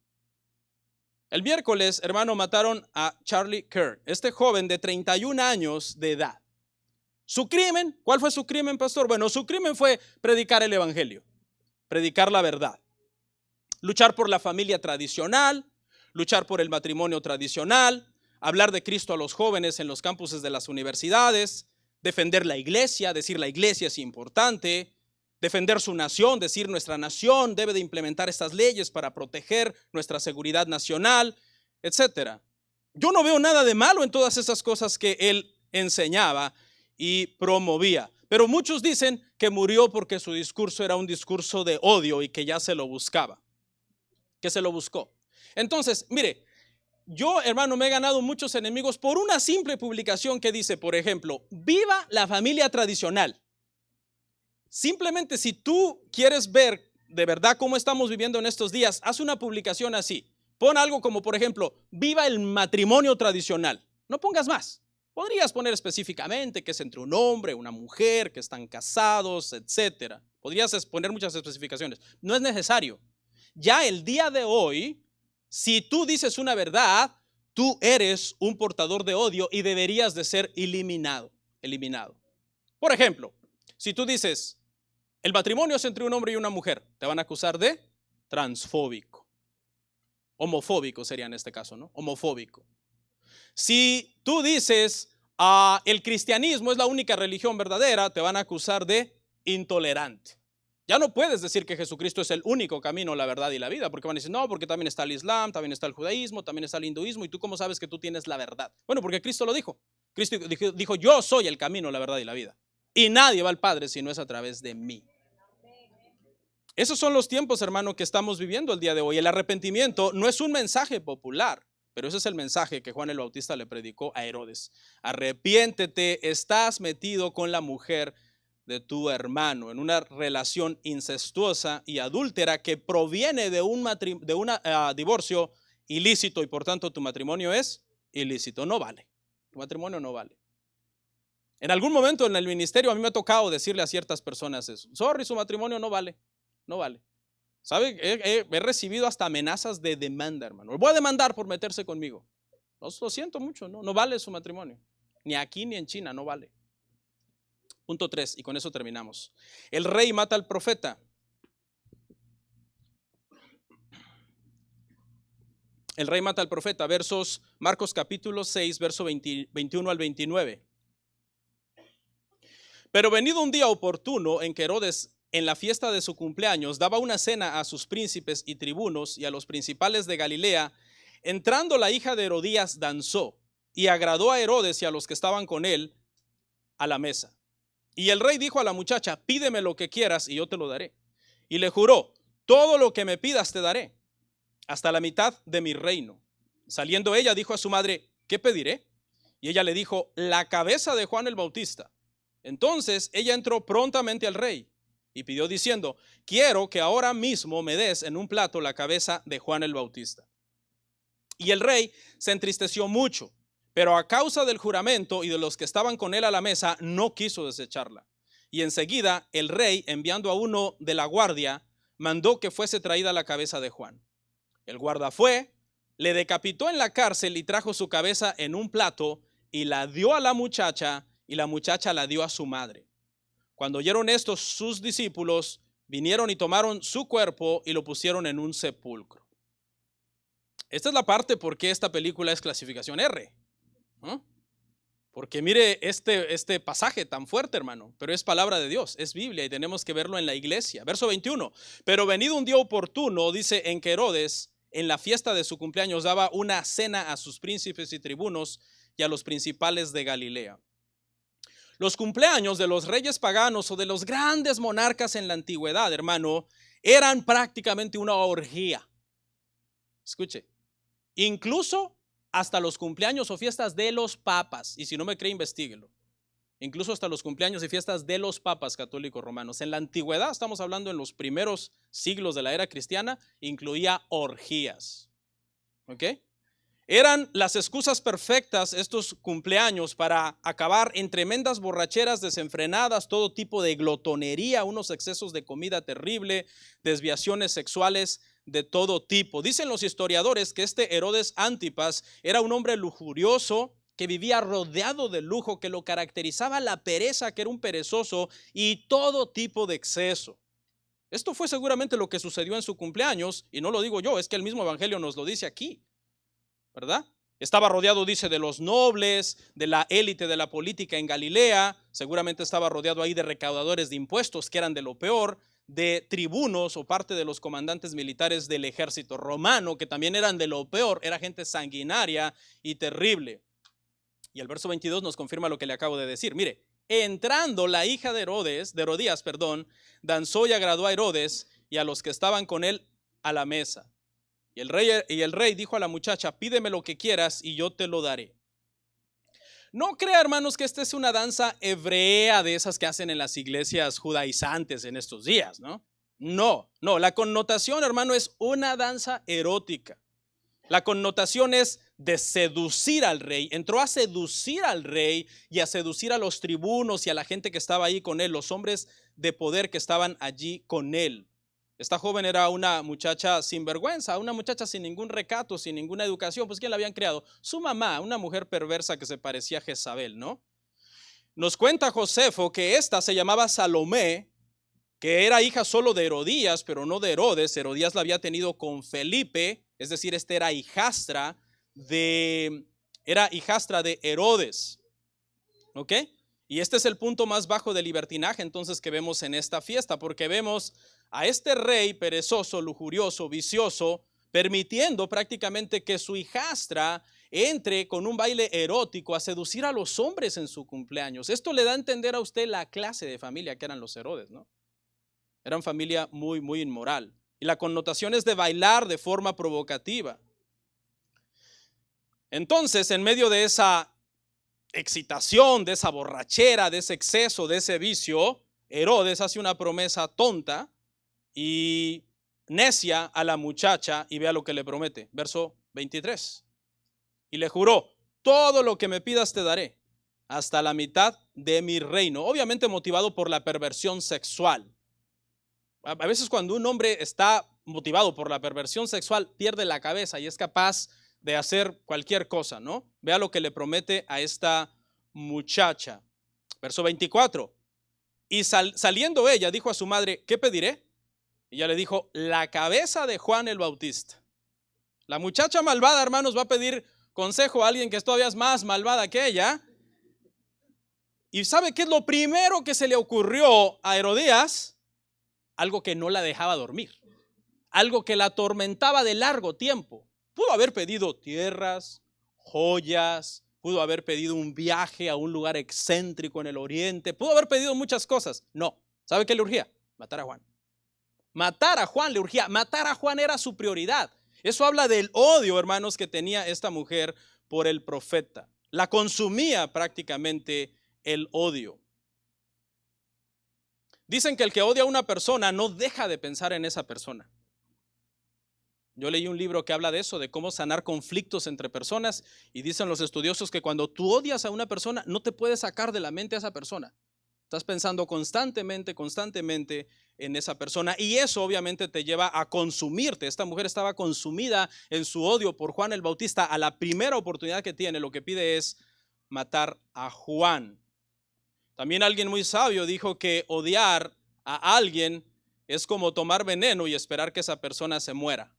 El miércoles, hermano, mataron a Charlie Kirk, este joven de 31 años de edad. Su crimen, ¿cuál fue su crimen, pastor? Bueno, su crimen fue predicar el evangelio, predicar la verdad. luchar por la familia tradicional, luchar por el matrimonio tradicional, hablar de Cristo a los jóvenes en los campuses de las universidades, defender la iglesia, decir la iglesia es importante, defender su nación, decir nuestra nación debe de implementar estas leyes para proteger nuestra seguridad nacional, etcétera. Yo no veo nada de malo en todas esas cosas que él enseñaba y promovía. Pero muchos dicen que murió porque su discurso era un discurso de odio y que ya se lo buscaba, que se lo buscó. Entonces, mire, yo, hermano, me he ganado muchos enemigos por una simple publicación que dice, por ejemplo, viva la familia tradicional. Simplemente si tú quieres ver de verdad cómo estamos viviendo en estos días, haz una publicación así. Pon algo como, por ejemplo, viva el matrimonio tradicional. No pongas más. Podrías poner específicamente que es entre un hombre, una mujer, que están casados, etcétera. Podrías poner muchas especificaciones. No es necesario. Ya el día de hoy, si tú dices una verdad, tú eres un portador de odio y deberías de ser eliminado. Por ejemplo, si tú dices, el matrimonio es entre un hombre y una mujer, te van a acusar de transfóbico. Homofóbico sería en este caso, ¿no? Homofóbico. Si tú dices, el cristianismo es la única religión verdadera, te van a acusar de intolerante. Ya no puedes decir que Jesucristo es el único camino, la verdad y la vida, porque van a decir, no, porque también está el Islam, también está el judaísmo, también está el hinduismo, y tú cómo sabes que tú tienes la verdad. Bueno, porque Cristo lo dijo. Cristo dijo, yo soy el camino, la verdad y la vida. Y nadie va al Padre si no es a través de mí. Esos son los tiempos, hermano, que estamos viviendo el día de hoy. El arrepentimiento no es un mensaje popular, pero ese es el mensaje que Juan el Bautista le predicó a Herodes. Arrepiéntete, estás metido con la mujer de tu hermano en una relación incestuosa y adúltera que proviene de un divorcio ilícito y por tanto tu matrimonio es ilícito, no vale. Tu matrimonio no vale. En algún momento en el ministerio a mí me ha tocado decirle a ciertas personas eso. Sorry, su matrimonio no vale. No vale. ¿Sabe? He recibido hasta amenazas de demanda, hermano. Voy a demandar por meterse conmigo. Lo siento mucho, no vale su matrimonio. Ni aquí ni en China, no vale. Punto 3, y con eso terminamos. El rey mata al profeta. El rey mata al profeta. Marcos capítulo 6, verso 21 al 29. Pero venido un día oportuno en que Herodes, en la fiesta de su cumpleaños, daba una cena a sus príncipes y tribunos y a los principales de Galilea, entrando la hija de Herodías danzó y agradó a Herodes y a los que estaban con él a la mesa. Y el rey dijo a la muchacha, pídeme lo que quieras y yo te lo daré. Y le juró, todo lo que me pidas te daré, hasta la mitad de mi reino. Saliendo ella dijo a su madre, ¿qué pediré? Y ella le dijo, la cabeza de Juan el Bautista. Entonces ella entró prontamente al rey y pidió diciendo, quiero que ahora mismo me des en un plato la cabeza de Juan el Bautista. Y el rey se entristeció mucho, pero a causa del juramento y de los que estaban con él a la mesa, no quiso desecharla. Y enseguida el rey, enviando a uno de la guardia, mandó que fuese traída la cabeza de Juan. El guarda fue, le decapitó en la cárcel y trajo su cabeza en un plato y la dio a la muchacha y la muchacha la dio a su madre. Cuando oyeron esto, sus discípulos vinieron y tomaron su cuerpo y lo pusieron en un sepulcro. Esta es la parte por qué esta película es clasificación R. Porque mire este pasaje tan fuerte, hermano, pero es palabra de Dios, es Biblia y tenemos que verlo en la iglesia. Verso 21, pero venido un día oportuno, dice, en que Herodes, en la fiesta de su cumpleaños, daba una cena a sus príncipes y tribunos y a los principales de Galilea. Los cumpleaños de los reyes paganos o de los grandes monarcas en la antigüedad, hermano, eran prácticamente una orgía. Escuche, incluso hasta los cumpleaños o fiestas de los papas, y si no me cree, investíguelo. Incluso hasta los cumpleaños y fiestas de los papas católicos romanos. En la antigüedad, estamos hablando en los primeros siglos de la era cristiana, incluía orgías. ¿Ok? Eran las excusas perfectas estos cumpleaños para acabar en tremendas borracheras desenfrenadas, todo tipo de glotonería, unos excesos de comida terrible, desviaciones sexuales de todo tipo. Dicen los historiadores que este Herodes Antipas era un hombre lujurioso que vivía rodeado de lujo, que lo caracterizaba la pereza, que era un perezoso y todo tipo de exceso. Esto fue seguramente lo que sucedió en su cumpleaños, y no lo digo yo, es que el mismo evangelio nos lo dice aquí, ¿verdad? Estaba rodeado, dice, de los nobles, de la élite de la política en Galilea. Seguramente estaba rodeado ahí de recaudadores de impuestos, que eran de lo peor, de tribunos o parte de los comandantes militares del ejército romano, que también eran de lo peor. Era gente sanguinaria y terrible. Y el verso 22 nos confirma lo que le acabo de decir. Mire, entrando la hija de Herodías, danzó y agradó a Herodes y a los que estaban con él a la mesa. Y el rey dijo a la muchacha: pídeme lo que quieras y yo te lo daré. No crea, hermanos, que esta es una danza hebrea de esas que hacen en las iglesias judaizantes en estos días, ¿no? No, la connotación, hermano, es una danza erótica. La connotación es de seducir al rey. Entró a seducir al rey y a seducir a los tribunos y a la gente que estaba ahí con él, los hombres de poder que estaban allí con él. Esta joven era una muchacha sin vergüenza, una muchacha sin ningún recato, sin ninguna educación. Pues ¿quién la habían creado? Su mamá, una mujer perversa que se parecía a Jezabel, ¿no? Nos cuenta Josefo que esta se llamaba Salomé, que era hija solo de Herodías, pero no de Herodes. Herodías la había tenido con Felipe, es decir, era hijastra de Herodes. ¿Ok? Y este es el punto más bajo de libertinaje entonces que vemos en esta fiesta, porque vemos a este rey perezoso, lujurioso, vicioso, permitiendo prácticamente que su hijastra entre con un baile erótico a seducir a los hombres en su cumpleaños. Esto le da a entender a usted la clase de familia que eran los Herodes, ¿no? Eran familia muy, muy inmoral. Y la connotación es de bailar de forma provocativa. Entonces, en medio de esa excitación, de esa borrachera, de ese exceso, de ese vicio, Herodes hace una promesa tonta y necia a la muchacha, y vea lo que le promete. Verso 23. Y le juró: todo lo que me pidas te daré, hasta la mitad de mi reino. Obviamente motivado por la perversión sexual. A veces cuando un hombre está motivado por la perversión sexual, pierde la cabeza y es capaz de hacer cualquier cosa, ¿no? Vea lo que le promete a esta muchacha. Verso 24. Y saliendo ella, dijo a su madre: ¿qué pediré? Y ella le dijo: la cabeza de Juan el Bautista. La muchacha malvada, hermanos, va a pedir consejo a alguien que todavía es más malvada que ella. ¿Y sabe qué es lo primero que se le ocurrió a Herodías? Algo que no la dejaba dormir, algo que la atormentaba de largo tiempo. Pudo haber pedido tierras, joyas, pudo haber pedido un viaje a un lugar excéntrico en el oriente, pudo haber pedido muchas cosas. No, ¿sabe qué le urgía? Matar a Juan. Matar a Juan le urgía, matar a Juan era su prioridad. Eso habla del odio, hermanos, que tenía esta mujer por el profeta. La consumía prácticamente el odio. Dicen que el que odia a una persona no deja de pensar en esa persona. Yo leí un libro que habla de eso, de cómo sanar conflictos entre personas, y dicen los estudiosos que cuando tú odias a una persona, no te puedes sacar de la mente a esa persona. Estás pensando constantemente en esa persona, y eso obviamente te lleva a consumirte. Esta mujer estaba consumida en su odio por Juan el Bautista. A la primera oportunidad que tiene, lo que pide es matar a Juan. También alguien muy sabio dijo que odiar a alguien es como tomar veneno y esperar que esa persona se muera.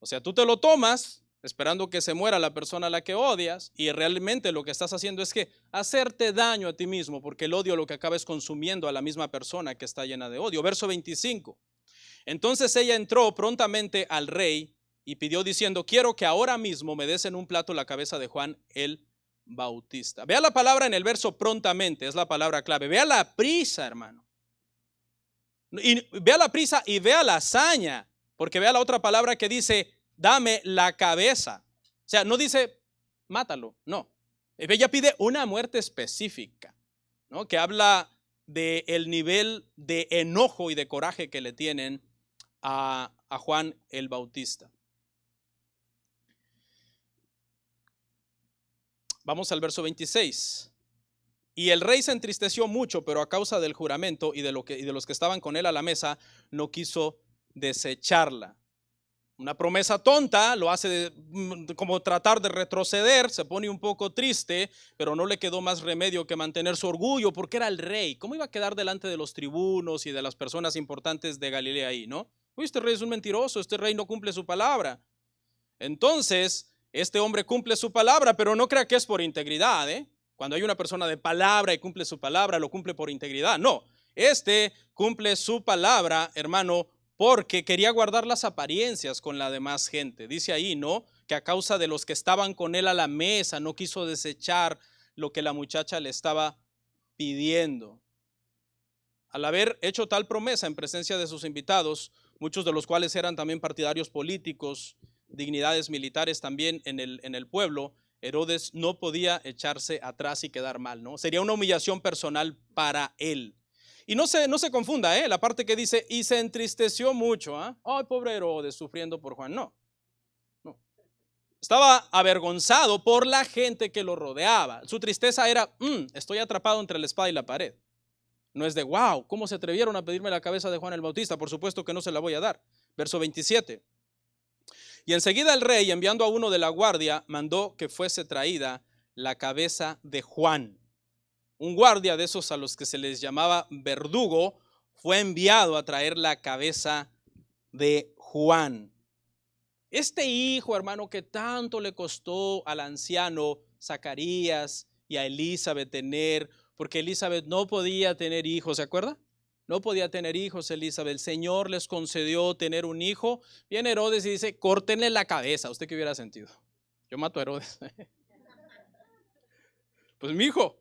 O sea, tú te lo tomas esperando que se muera la persona a la que odias, y realmente lo que estás haciendo es que hacerte daño a ti mismo, porque el odio lo que acaba es consumiendo a la misma persona que está llena de odio. Verso 25. Entonces ella entró prontamente al rey y pidió diciendo: quiero que ahora mismo me des en un plato la cabeza de Juan el Bautista. Vea la palabra en el verso prontamente, es la palabra clave. Vea la prisa, hermano. Y vea la prisa y vea la hazaña, porque vea la otra palabra que dice: dame la cabeza. O sea, no dice mátalo, no. Ella pide una muerte específica, ¿no? Que habla del nivel de enojo y de coraje que le tienen a Juan el Bautista. Vamos al verso 26. Y el rey se entristeció mucho, pero a causa del juramento y de los que estaban con él a la mesa, no quiso desecharla. Una promesa tonta, lo hace como tratar de retroceder, se pone un poco triste, pero no le quedó más remedio que mantener su orgullo porque era el rey. ¿Cómo iba a quedar delante de los tribunos y de las personas importantes de Galilea ahí, no? Uy, este rey es un mentiroso, este rey no cumple su palabra. Entonces, este hombre cumple su palabra, pero no crea que es por integridad, ¿eh? Cuando hay una persona de palabra y cumple su palabra, lo cumple por integridad. No, este cumple su palabra, hermano, porque quería guardar las apariencias con la demás gente. Dice ahí, ¿no? Que a causa de los que estaban con él a la mesa, no quiso desechar lo que la muchacha le estaba pidiendo. Al haber hecho tal promesa en presencia de sus invitados, muchos de los cuales eran también partidarios políticos, dignidades militares también en el pueblo, Herodes no podía echarse atrás y quedar mal, ¿no? Sería una humillación personal para él. Y no se confunda, la parte que dice, y se entristeció mucho, ay, pobre Herodes sufriendo por Juan, no. Estaba avergonzado por la gente que lo rodeaba. Su tristeza era, estoy atrapado entre la espada y la pared. No es de, wow, ¿cómo se atrevieron a pedirme la cabeza de Juan el Bautista? Por supuesto que no se la voy a dar. Verso 27. Y enseguida el rey, enviando a uno de la guardia, mandó que fuese traída la cabeza de Juan. Un guardia de esos a los que se les llamaba verdugo fue enviado a traer la cabeza de Juan. Este hijo, hermano, que tanto le costó al anciano Zacarías y a Elizabeth tener, porque Elizabeth no podía tener hijos, ¿se acuerda? No podía tener hijos Elizabeth. El Señor les concedió tener un hijo. Viene Herodes y dice, córtenle la cabeza. ¿Usted qué hubiera sentido? Yo mato a Herodes. Pues mi hijo.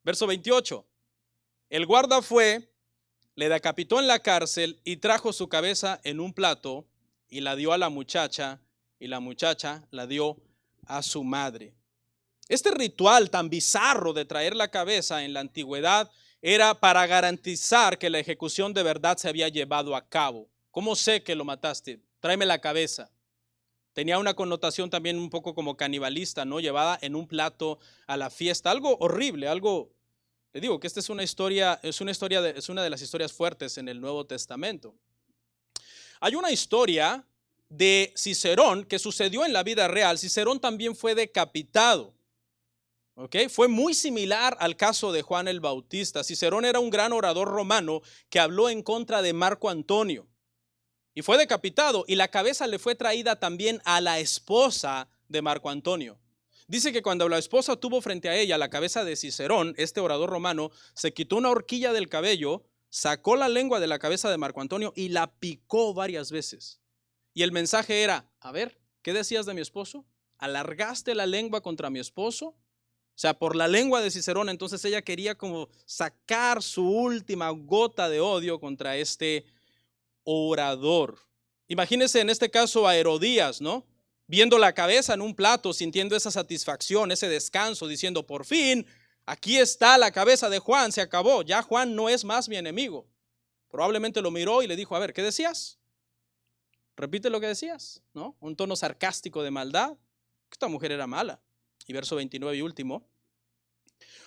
Verso 28. El guarda fue, le decapitó en la cárcel y trajo su cabeza en un plato y la dio a la muchacha y la muchacha la dio a su madre. Este ritual tan bizarro de traer la cabeza en la antigüedad era para garantizar que la ejecución de verdad se había llevado a cabo. ¿Cómo sé que lo mataste? Tráeme la cabeza. Tenía una connotación también un poco como canibalista, ¿no? Llevada en un plato a la fiesta. Algo horrible, algo. Le digo que esta es una de las historias fuertes en el Nuevo Testamento. Hay una historia de Cicerón que sucedió en la vida real. Cicerón también fue decapitado. Fue muy similar al caso de Juan el Bautista. Cicerón era un gran orador romano que habló en contra de Marco Antonio y fue decapitado, y la cabeza le fue traída también a la esposa de Marco Antonio. Dice que cuando la esposa tuvo frente a ella la cabeza de Cicerón, este orador romano, se quitó una horquilla del cabello, sacó la lengua de la cabeza de Marco Antonio y la picó varias veces. Y el mensaje era, a ver, ¿qué decías de mi esposo? ¿Alargaste la lengua contra mi esposo? O sea, por la lengua de Cicerón, entonces ella quería como sacar su última gota de odio contra este orador. Imagínense en este caso a Herodías, ¿no? Viendo la cabeza en un plato, sintiendo esa satisfacción, ese descanso, diciendo, por fin, aquí está la cabeza de Juan, se acabó, ya Juan no es más mi enemigo. Probablemente lo miró y le dijo, a ver, ¿qué decías? Repite lo que decías, ¿no? Un tono sarcástico de maldad. Esta mujer era mala. Y verso 29 y último.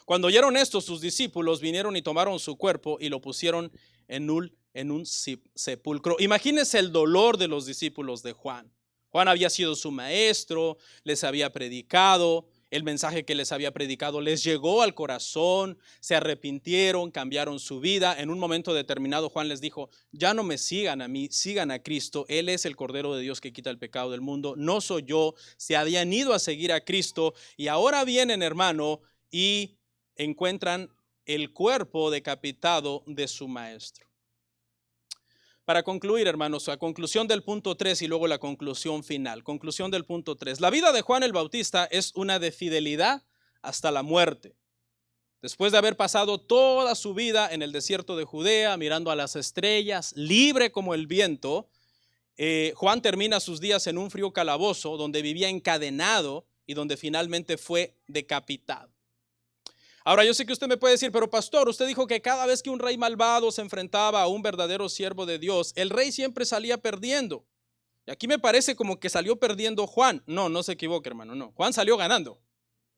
Cuando oyeron esto, sus discípulos vinieron y tomaron su cuerpo y lo pusieron en un sepulcro. Imagínense el dolor de los discípulos de Juan. Juan había sido su maestro, les había predicado, el mensaje que les había predicado les llegó al corazón, se arrepintieron, cambiaron su vida. En un momento determinado Juan les dijo, ya no me sigan a mí, sigan a Cristo. Él es el Cordero de Dios que quita el pecado del mundo, no soy yo. Se habían ido a seguir a Cristo y ahora vienen, hermano, y encuentran el cuerpo decapitado de su maestro. Para concluir, hermanos, la conclusión del punto 3 y luego la conclusión final. Conclusión del punto 3. La vida de Juan el Bautista es una de fidelidad hasta la muerte. Después de haber pasado toda su vida en el desierto de Judea, mirando a las estrellas, libre como el viento, Juan termina sus días en un frío calabozo donde vivía encadenado y donde finalmente fue decapitado. Ahora, yo sé que usted me puede decir, pero pastor, usted dijo que cada vez que un rey malvado se enfrentaba a un verdadero siervo de Dios, el rey siempre salía perdiendo. Y aquí me parece como que salió perdiendo Juan. No se equivoque, hermano, no. Juan salió ganando,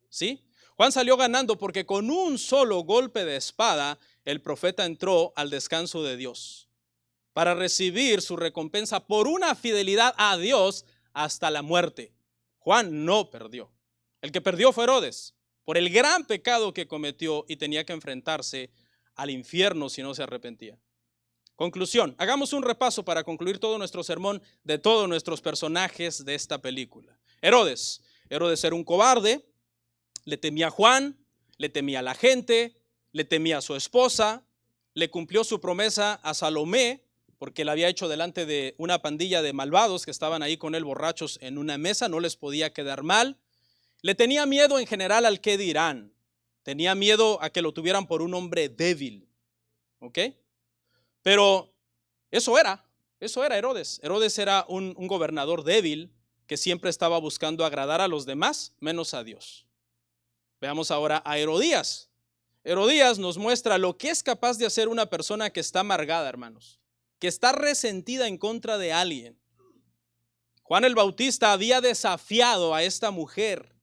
¿sí? Juan salió ganando porque con un solo golpe de espada, el profeta entró al descanso de Dios. para recibir su recompensa por una fidelidad a Dios hasta la muerte. Juan no perdió. El que perdió fue Herodes, por el gran pecado que cometió y tenía que enfrentarse al infierno si no se arrepentía. Conclusión, hagamos un repaso para concluir todo nuestro sermón de todos nuestros personajes de esta película. Herodes era un cobarde, le temía a Juan, le temía a la gente, le temía a su esposa, le cumplió su promesa a Salomé, porque la había hecho delante de una pandilla de malvados que estaban ahí con él borrachos en una mesa, no les podía quedar mal. Le tenía miedo en general al qué dirán, tenía miedo a que lo tuvieran por un hombre débil, ¿ok? Pero eso era Herodes. Herodes era un gobernador débil que siempre estaba buscando agradar a los demás, menos a Dios. Veamos ahora a Herodías. Herodías nos muestra lo que es capaz de hacer una persona que está amargada, hermanos, que está resentida en contra de alguien. Juan el Bautista había desafiado a esta mujer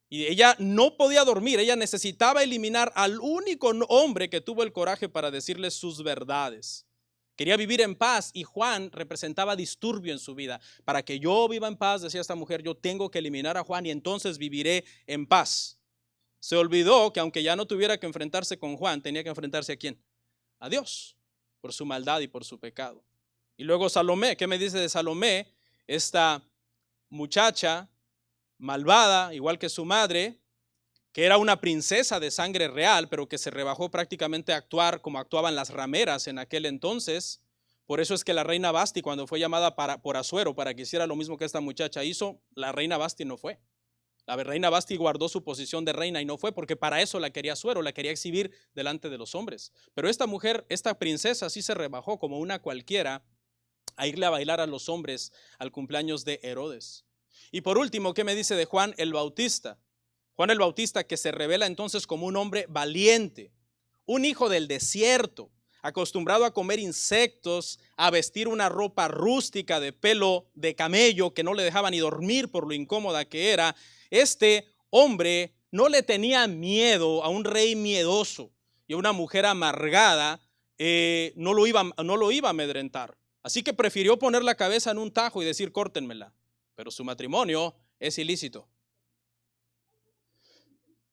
y ella no podía dormir, ella necesitaba eliminar al único hombre que tuvo el coraje para decirle sus verdades. Quería vivir en paz y Juan representaba disturbio en su vida. Para que yo viva en paz, decía esta mujer, yo tengo que eliminar a Juan y entonces viviré en paz. Se olvidó que aunque ya no tuviera que enfrentarse con Juan, tenía que enfrentarse ¿a quién? A Dios, por su maldad y por su pecado. Y luego Salomé, ¿qué me dice de Salomé? Esta muchacha malvada, igual que su madre, que era una princesa de sangre real, pero que se rebajó prácticamente a actuar como actuaban las rameras en aquel entonces. Por eso es que la reina Basti, cuando fue llamada por Asuero para que hiciera lo mismo que esta muchacha hizo, la reina Basti no fue. La reina Basti guardó su posición de reina y no fue porque para eso la quería Asuero, la quería exhibir delante de los hombres. Pero esta mujer, esta princesa sí se rebajó como una cualquiera a irle a bailar a los hombres al cumpleaños de Herodes. Y por último, ¿qué me dice de Juan el Bautista? Juan el Bautista, que se revela entonces como un hombre valiente, un hijo del desierto, acostumbrado a comer insectos, a vestir una ropa rústica de pelo de camello que no le dejaba ni dormir por lo incómoda que era. Este hombre no le tenía miedo a un rey miedoso y a una mujer amargada, no lo iba a amedrentar. Así que prefirió poner la cabeza en un tajo y decir córtenmela, pero su matrimonio es ilícito.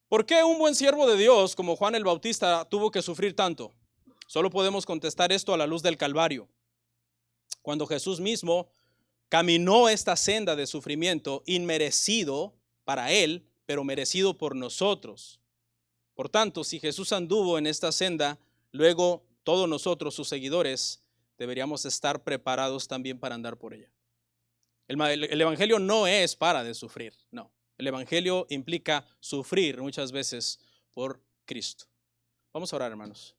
¿Por qué un buen siervo de Dios como Juan el Bautista tuvo que sufrir tanto? Solo podemos contestar esto a la luz del Calvario. Cuando Jesús mismo caminó esta senda de sufrimiento inmerecido para él, pero merecido por nosotros. Por tanto, si Jesús anduvo en esta senda, luego todos nosotros, sus seguidores, deberíamos estar preparados también para andar por ella. El evangelio no es para de sufrir, no. El evangelio implica sufrir muchas veces por Cristo. Vamos a orar, hermanos.